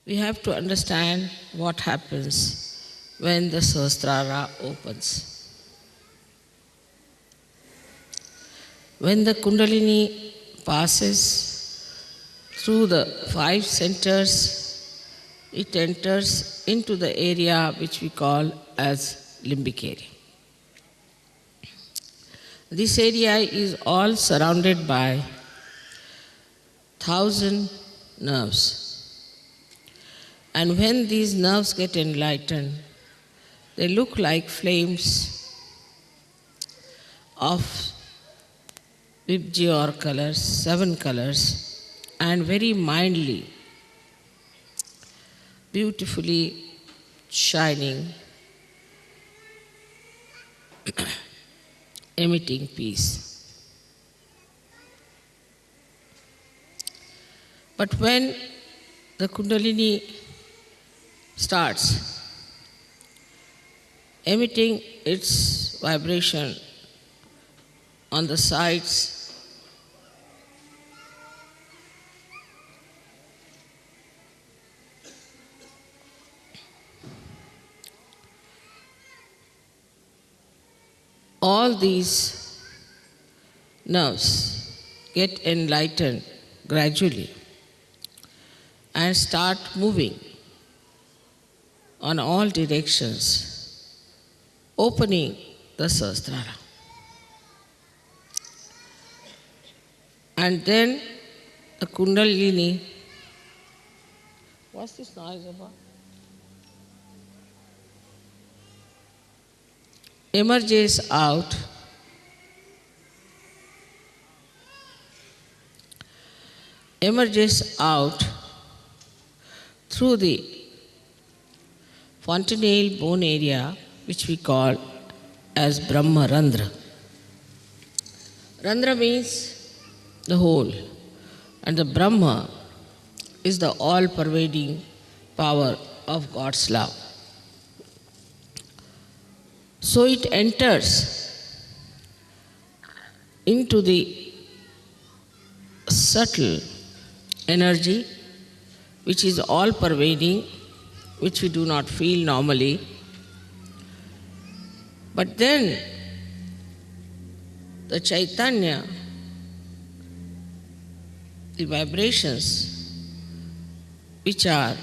we have to understand what happens when the Sahasrara opens. When the Kundalini passes through the 5 centers, it enters into the area which we call as limbic area. This area is all surrounded by 1,000 nerves. And when these nerves get enlightened, they look like flames of Vibgyor colors, 7 colors, and very mildly, beautifully shining, emitting peace. But when the Kundalini starts emitting its vibration on the sides, all these nerves get enlightened gradually and start moving on all directions, opening the Sahasrara. And then the Kundalini, what's this noise about? Emerges out through the fontanelle bone area, which we call as Brahma Randhra. Randhra means the whole, and the Brahma is the all-pervading power of God's love. So it enters into the subtle energy, which is all-pervading, which we do not feel normally. But then the Chaitanya, the vibrations, which are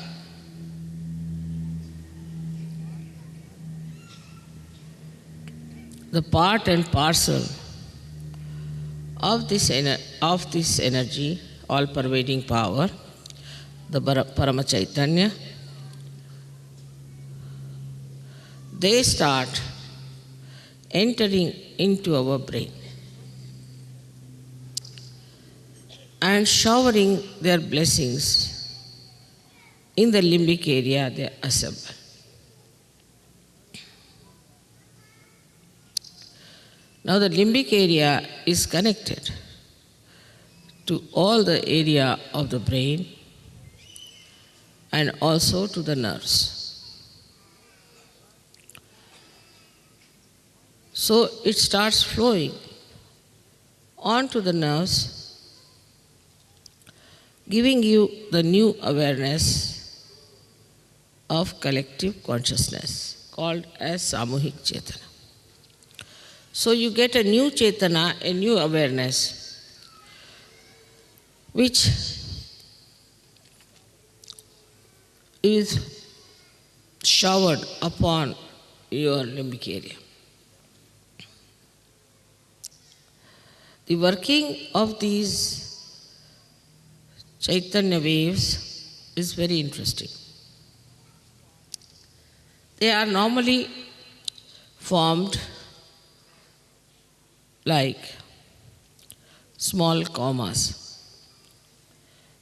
the part and parcel of this energy, all-pervading power, the Parama Chaitanya, they start entering into our brain and showering their blessings in the limbic area they assemble. Now the limbic area is connected to all the area of the brain and also to the nerves. So it starts flowing onto the nerves, giving you the new awareness of collective consciousness called as Samuhik Chetana. So you get a new Chetana, a new awareness, which is showered upon your limbic area. The working of these Chaitanya waves is very interesting. They are normally formed like small commas,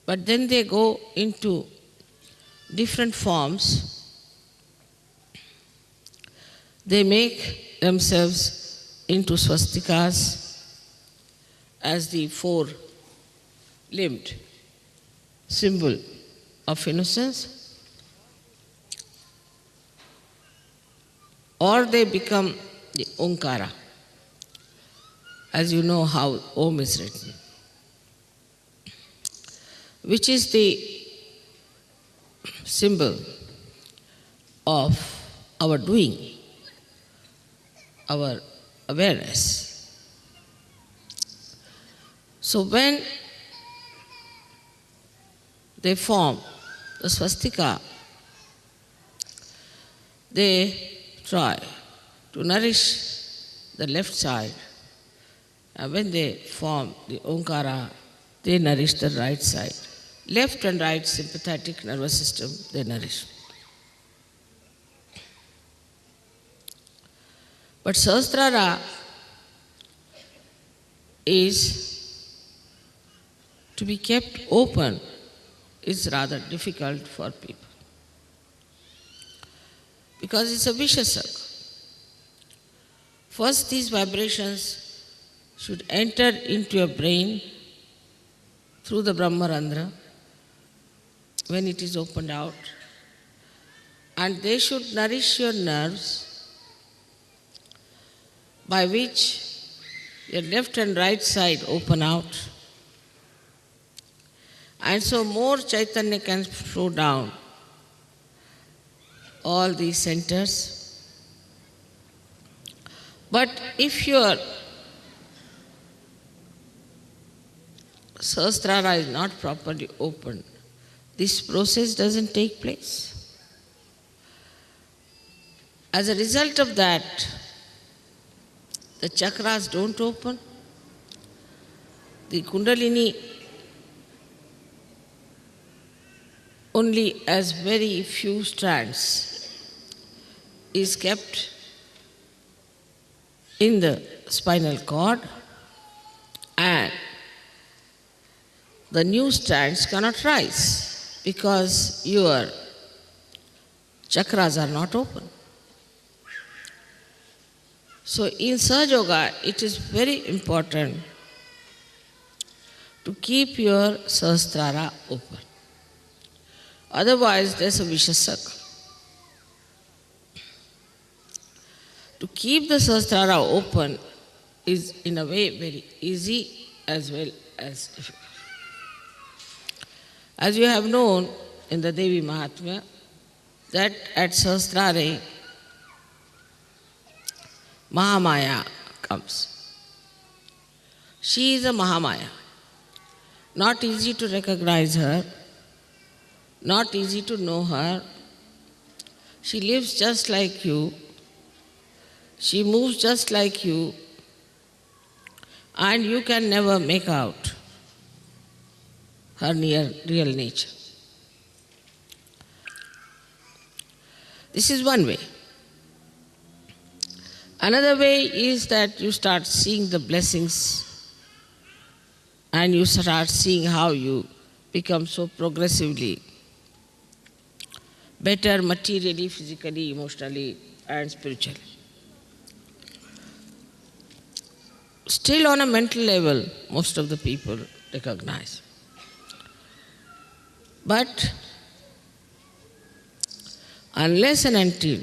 but then they go into different forms. They make themselves into swastikas as the 4-limbed symbol of innocence, or they become the Omkara, as you know how Om is written, which is the symbol of our doing, our awareness. So when they form the swastika, they try to nourish the left side. And when they form the Omkara, they nourish the right side. Left and right sympathetic nervous system, they nourish. But Sahasrara is to be kept open is rather difficult for people. Because it's a vicious circle. First, these vibrations should enter into your brain through the Brahmarandhra when it is opened out, and they should nourish your nerves, by which your left and right side open out, and so more Chaitanya can flow down all these centers. But if your Sahasrara is not properly opened, this process doesn't take place. As a result of that, the chakras don't open, the Kundalini only as very few strands is kept in the spinal cord, and the new strands cannot rise because your chakras are not open. So in Sahaja Yoga, it is very important to keep your Sahasrara open. Otherwise, there's a vicious circle. To keep the Sahasrara open is in a way very easy as well as difficult. As you have known in the Devi Mahatmya, that at Sahasrare, Mahamaya comes. She is a Mahamaya. Not easy to recognize her, not easy to know her. She lives just like you. She moves just like you. And you can never make out her real nature. This is one way. Another way is that you start seeing the blessings and you start seeing how you become so progressively better materially, physically, emotionally, and spiritually. Still on a mental level, most of the people recognize. But unless and until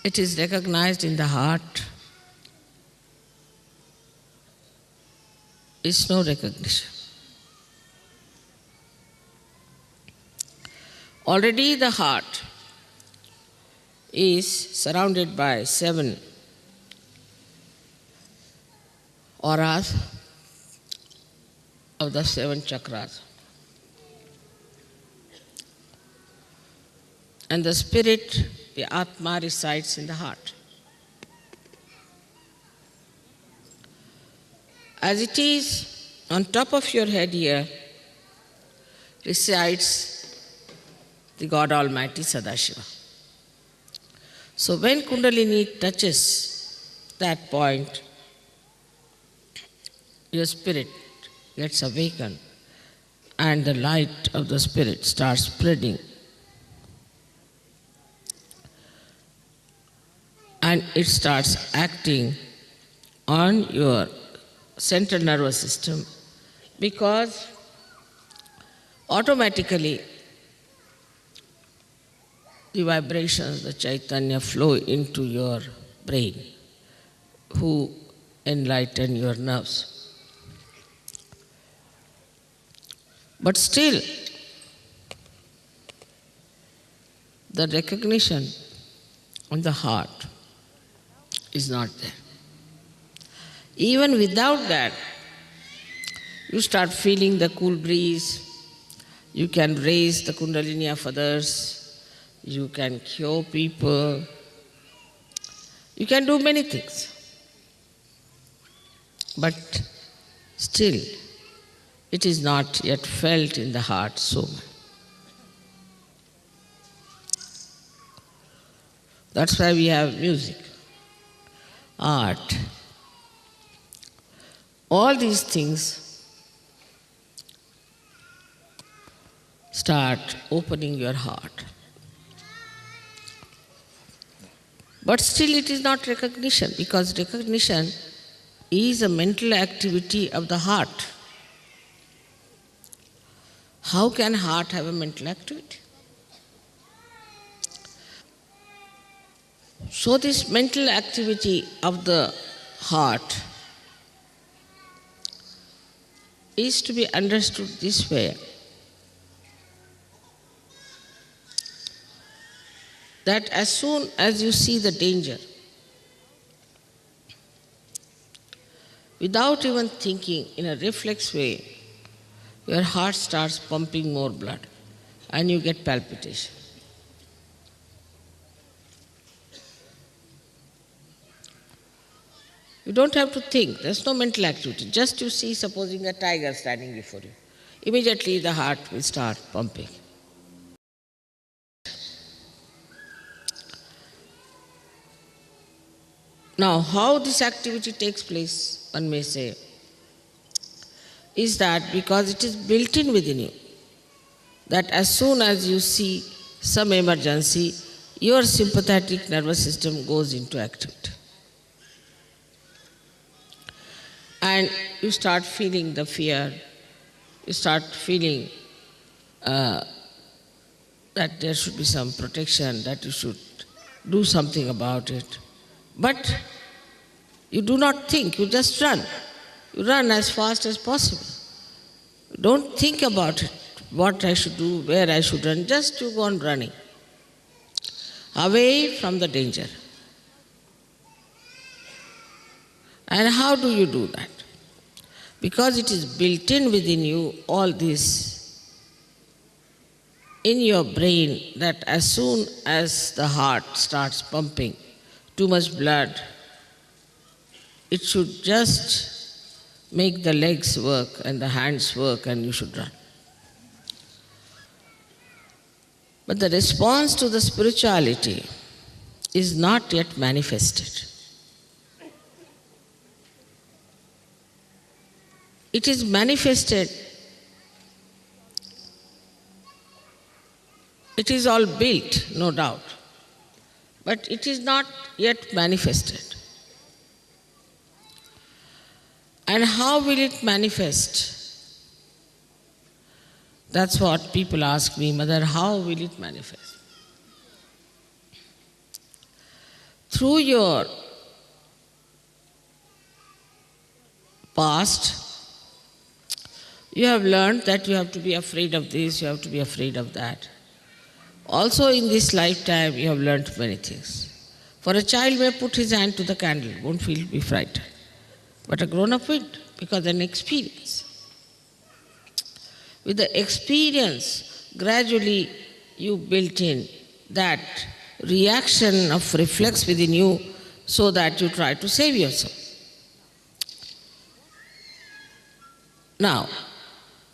it is recognized in the heart, it's no recognition. Already the heart is surrounded by 7 auras of the 7 chakras. And the spirit, the Atma, resides in the heart. As it is on top of your head here, resides the God Almighty Sadashiva. So when Kundalini touches that point, your spirit gets awakened and the light of the spirit starts spreading. And it starts acting on your central nervous system, because automatically the vibrations, the Chaitanya flow into your brain, who enlighten your nerves. But still, the recognition of the heart is not there. Even without that, you start feeling the cool breeze, you can raise the kundalini of others, you can cure people, you can do many things. But still, it is not yet felt in the heart so much. That's why we have music, art. All these things start opening your heart. But still it is not recognition, because recognition is a mental activity of the heart. How can heart have a mental activity? So this mental activity of the heart is to be understood this way, that as soon as you see the danger, without even thinking, in a reflex way, your heart starts pumping more blood and you get palpitation. You don't have to think, there's no mental activity. Just you see, supposing a tiger standing before you, immediately the heart will start pumping. Now, how this activity takes place, one may say, is that because it is built in within you, that as soon as you see some emergency, your sympathetic nervous system goes into activity. And you start feeling the fear, you start feeling that there should be some protection, that you should do something about it. But you do not think, you just run. You run as fast as possible. Don't think about it, what I should do, where I should run, just you go on running, away from the danger. And how do you do that? Because it is built in within you, all this, in your brain, that as soon as the heart starts pumping too much blood, it should just make the legs work and the hands work and you should run. But the response to the spirituality is not yet manifested. It is manifested, it is all built, no doubt, but it is not yet manifested. And how will it manifest? That's what people ask me, Mother, how will it manifest? Through your past, you have learned that you have to be afraid of this, you have to be afraid of that. Also in this lifetime, you have learned many things. For a child may put his hand to the candle, won't be frightened. But a grown-up will, because an experience. With the experience, gradually you built in that reaction of reflex within you so that you try to save yourself. Now,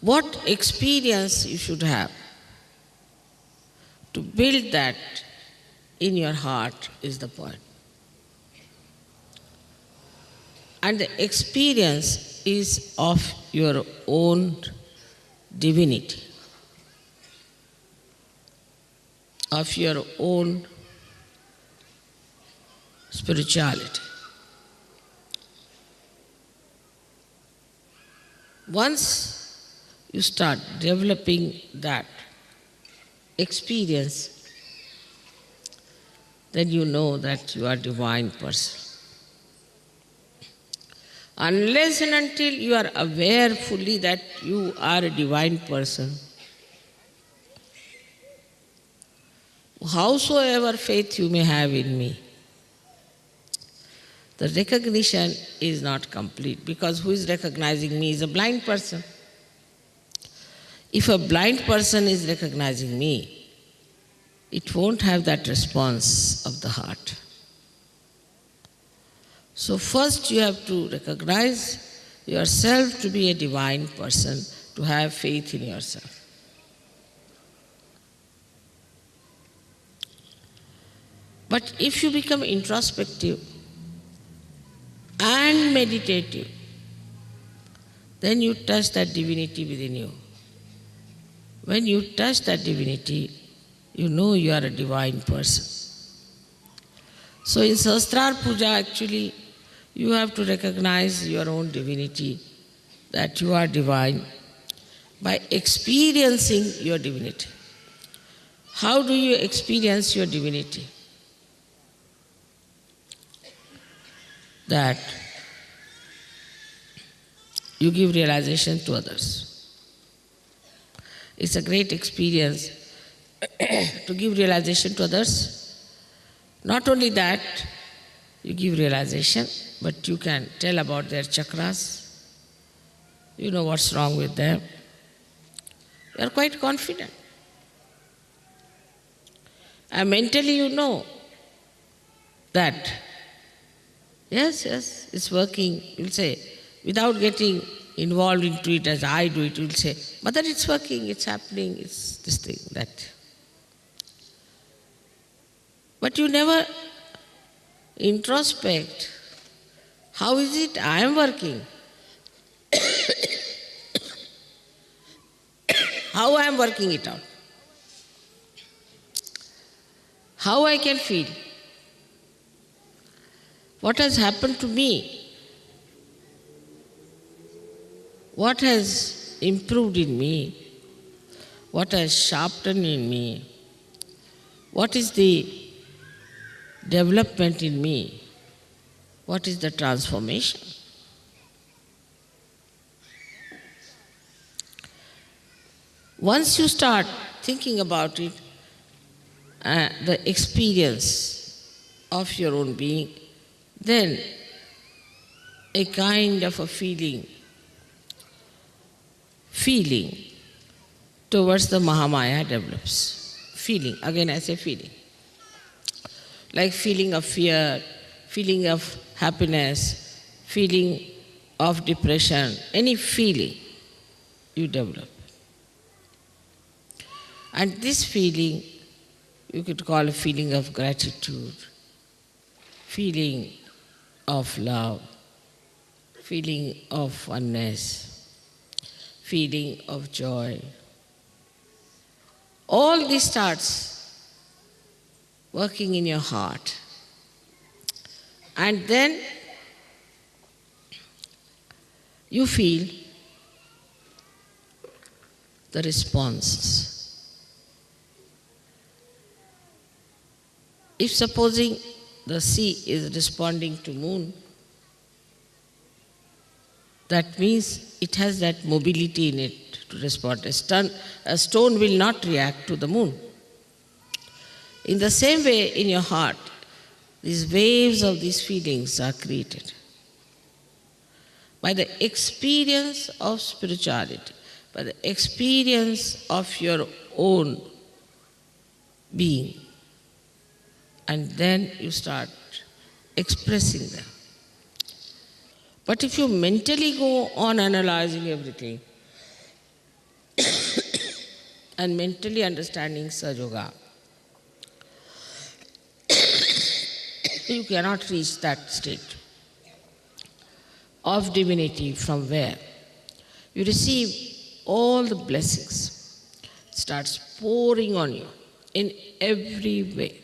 what experience you should have to build that in your heart is the point. And the experience is of your own divinity, of your own spirituality. Once you start developing that experience, then you know that you are a divine person. Unless and until you are aware fully that you are a divine person, howsoever faith you may have in me, the recognition is not complete, because who is recognizing me is a blind person. If a blind person is recognizing me, it won't have that response of the heart. So first you have to recognize yourself to be a divine person, to have faith in yourself. But if you become introspective and meditative, then you touch that divinity within you. When you touch that divinity, you know you are a divine person. So in Sahasrara Puja, actually, you have to recognize your own divinity, that you are divine, by experiencing your divinity. How do you experience your divinity? That you give realization to others. It's a great experience to give realization to others. Not only that, you give realization, but you can tell about their chakras. You know what's wrong with them. You are quite confident. And mentally you know that, yes, it's working. You'll say, without getting involved into it as I do it, you'll say, Mother, it's working, it's happening, it's this thing, that. But you never introspect. How is it I am working? How I am working it out? How I can feel? What has happened to me? What has improved in me? What has sharpened in me? What is the development in me? What is the transformation? Once you start thinking about it, the experience of your own being, then a kind of a feeling towards the Mahamaya develops. Feeling, again I say feeling. Like feeling of fear, feeling of happiness, feeling of depression, any feeling you develop. And this feeling you could call a feeling of gratitude, feeling of love, feeling of oneness, feeling of joy. All this starts working in your heart. And then you feel the response. If supposing the sea is responding to moon, that means it has that mobility in it to respond. A stone will not react to the moon. In the same way, in your heart, these waves of these feelings are created. By the experience of spirituality, by the experience of your own being, and then you start expressing them. But if you mentally go on analyzing everything and mentally understanding Sahaja, you cannot reach that state of divinity from where you receive all the blessings. It starts pouring on you in every way.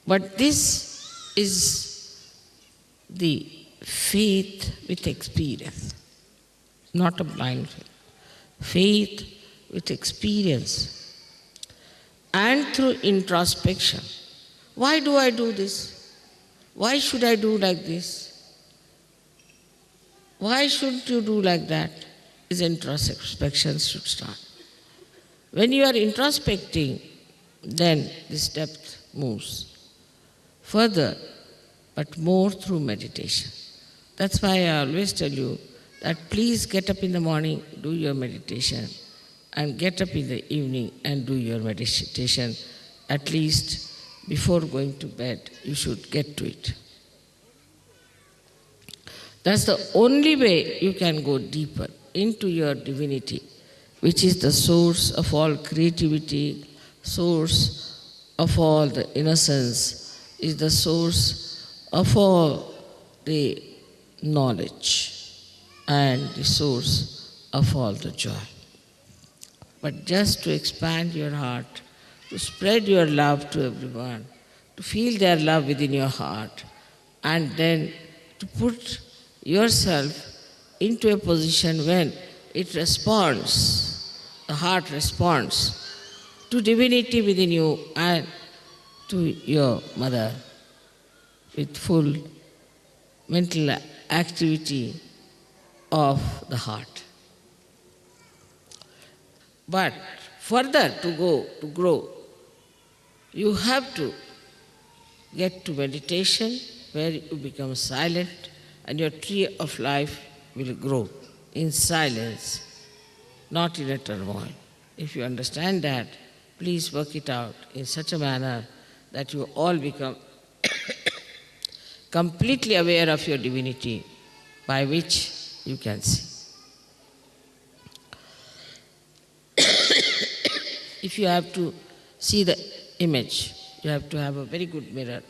But this is the faith with experience, not a blind faith. Faith with experience and through introspection. Why do I do this? Why should I do like this? Why shouldn't you do like that? Is introspection should start. When you are introspecting, then this depth moves further, but more through meditation. That's why I always tell you that please get up in the morning, do your meditation, and get up in the evening and do your meditation. At least before going to bed, you should get to it. That's the only way you can go deeper into your divinity, which is the source of all creativity, source of all the innocence, is the source of all the knowledge and the source of all the joy. But just to expand your heart, to spread your love to everyone, to feel their love within your heart, and then to put yourself into a position when it responds, the heart responds to divinity within you and to your mother with full mental activity of the heart. But further to grow, you have to get to meditation where you become silent and your tree of life will grow in silence, not in a turmoil. If you understand that, please work it out in such a manner that you all become completely aware of your divinity by which you can see. If you have to see the image, you have to have a very good mirror.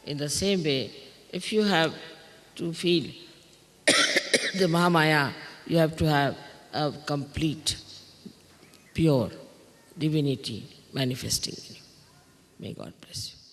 In the same way, if you have to feel the Mahamaya, you have to have a complete, pure divinity manifesting in you. May God bless you.